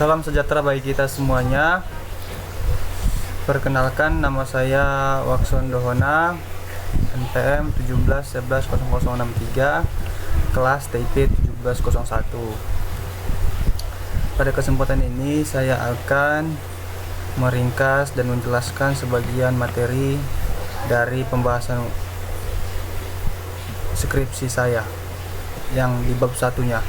Salam sejahtera bagi kita semuanya. Perkenalkan, nama saya Wakson Dohona, NPM 17110063, kelas TIP 1701. Pada kesempatan ini saya akan meringkas dan menjelaskan sebagian materi dari pembahasan skripsi saya yang di bab satunya.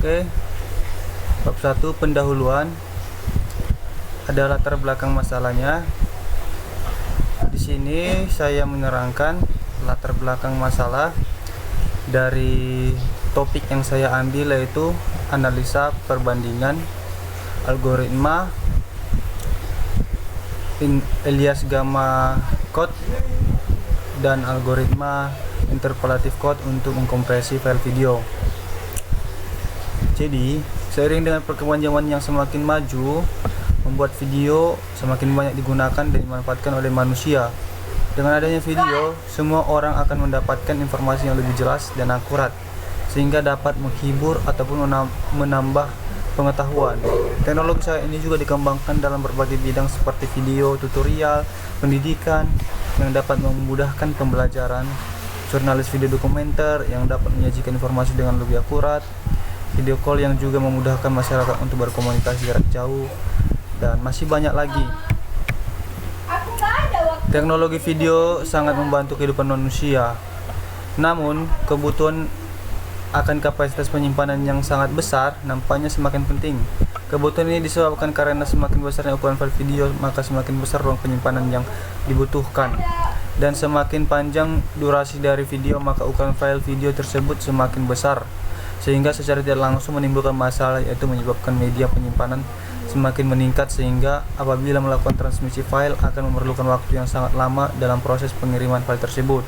Oke, bab 1 pendahuluan. Ada latar belakang masalahnya. Di sini saya menerangkan latar belakang masalah dari topik yang saya ambil, yaitu analisa perbandingan algoritma Elias Gamma code dan algoritma interpolatif code untuk mengkompresi file video. Jadi, seiring dengan perkembangan zaman yang semakin maju, membuat video semakin banyak digunakan dan dimanfaatkan oleh manusia. Dengan adanya video, semua orang akan mendapatkan informasi yang lebih jelas dan akurat, sehingga dapat menghibur ataupun menambah pengetahuan. Teknologi saat ini juga dikembangkan dalam berbagai bidang seperti video, tutorial, pendidikan yang dapat memudahkan pembelajaran, jurnalis video dokumenter yang dapat menyajikan informasi dengan lebih akurat, video call yang juga memudahkan masyarakat untuk berkomunikasi jarak jauh, dan masih banyak lagi. Teknologi video sangat membantu kehidupan manusia. Namun, kebutuhan akan kapasitas penyimpanan yang sangat besar nampaknya semakin penting. Kebutuhan ini disebabkan karena semakin besarnya ukuran file video, maka semakin besar ruang penyimpanan yang dibutuhkan. Dan semakin panjang durasi dari video, maka ukuran file video tersebut semakin besar, sehingga secara tidak langsung menimbulkan masalah, yaitu menyebabkan media penyimpanan semakin meningkat, sehingga apabila melakukan transmisi file akan memerlukan waktu yang sangat lama dalam proses pengiriman file tersebut.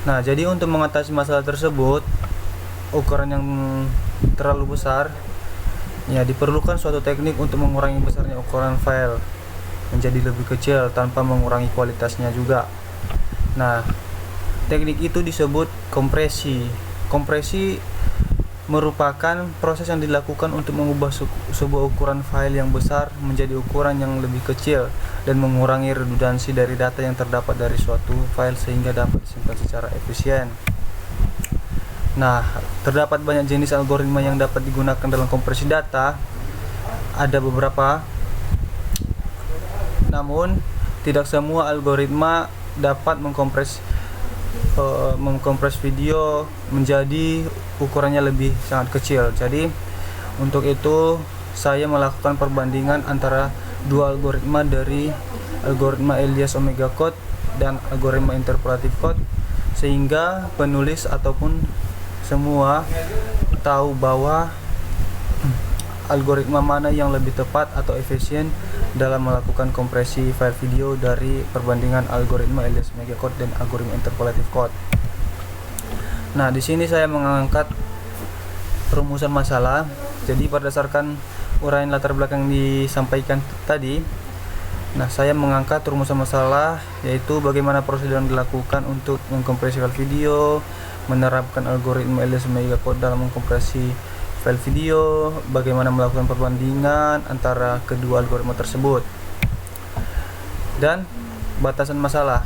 Nah, jadi untuk mengatasi masalah tersebut, ukuran yang terlalu besar, ya diperlukan suatu teknik untuk mengurangi besarnya ukuran file menjadi lebih kecil tanpa mengurangi kualitasnya juga. Nah, teknik itu disebut kompresi. Kompresi merupakan proses yang dilakukan untuk mengubah sebuah ukuran file yang besar menjadi ukuran yang lebih kecil dan mengurangi redundansi dari data yang terdapat dari suatu file sehingga dapat disimpan secara efisien. Nah, terdapat banyak jenis algoritma yang dapat digunakan dalam kompresi data. Ada beberapa, namun tidak semua algoritma dapat mengkompres video menjadi ukurannya lebih sangat kecil. Jadi untuk itu saya melakukan perbandingan antara dua algoritma, dari algoritma Elias Omega code dan algoritma interpolatif code, sehingga penulis ataupun semua tahu bahwa algoritma mana yang lebih tepat atau efisien dalam melakukan kompresi file video dari perbandingan algoritma Elias Omega code dan algoritma interpolatif code. Nah, di sini saya mengangkat rumusan masalah. Jadi berdasarkan uraian latar belakang disampaikan tadi, nah saya mengangkat rumusan masalah, yaitu bagaimana prosedur yang dilakukan untuk mengkompresi file video, menerapkan algoritma Elias Omega code dalam mengkompresi file video, bagaimana melakukan perbandingan antara kedua algoritma tersebut, dan batasan masalah.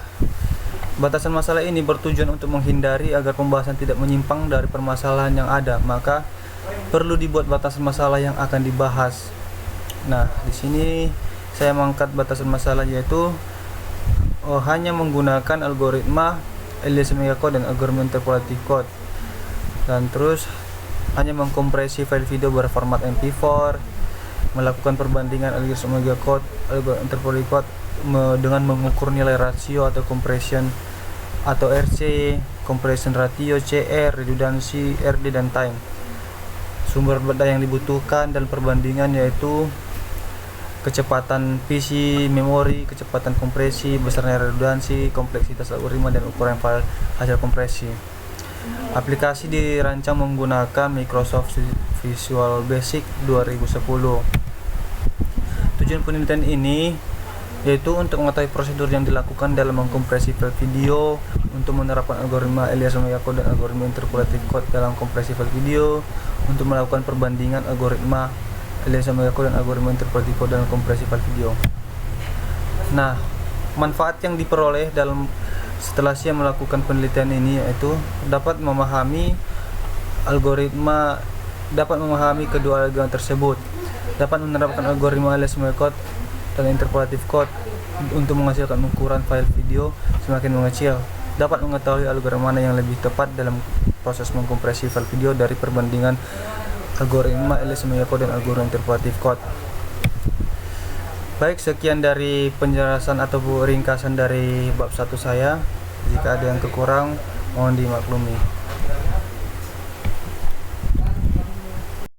Batasan masalah ini bertujuan untuk menghindari agar pembahasan tidak menyimpang dari permasalahan yang ada, maka perlu dibuat batasan masalah yang akan dibahas. Nah, di sini saya mengangkat batasan masalah, yaitu hanya menggunakan algoritma Elias Omega code dan algoritma interpolatif code, dan terus hanya mengkompresi file video berformat MP4, melakukan perbandingan Elias Omega code, algoritma interpolatif code dengan mengukur nilai rasio atau compression atau RC, compression ratio, CR, redundansi, RD, dan time. Sumber data yang dibutuhkan dan perbandingan yaitu kecepatan PC, memori, kecepatan kompresi, besarnya redundansi, kompleksitas algoritma, dan ukuran file hasil kompresi. Aplikasi dirancang menggunakan Microsoft Visual Basic 2010. Tujuan penelitian ini yaitu untuk mengetahui prosedur yang dilakukan dalam mengkompresi file video, untuk menerapkan algoritma Elias-Maya Code dan algoritma interpolative code dalam kompresi file video, untuk melakukan perbandingan algoritma Elias-Maya Code dan algoritma interpolative code dalam kompresi file video. Nah, manfaat yang diperoleh setelah saya melakukan penelitian ini yaitu dapat memahami kedua algoritma tersebut, dapat menerapkan algoritma Elias-Maya Code dan interpolative code untuk menghasilkan ukuran file video semakin mengecil, dapat mengetahui algoritma mana yang lebih tepat dalam proses mengkompresi file video dari perbandingan algoritma Elias-Maya Code dan algoritma interpolative code. Baik, sekian dari penjelasan atau ringkasan dari bab 1 saya. Jika ada yang kekurang, mohon dimaklumi.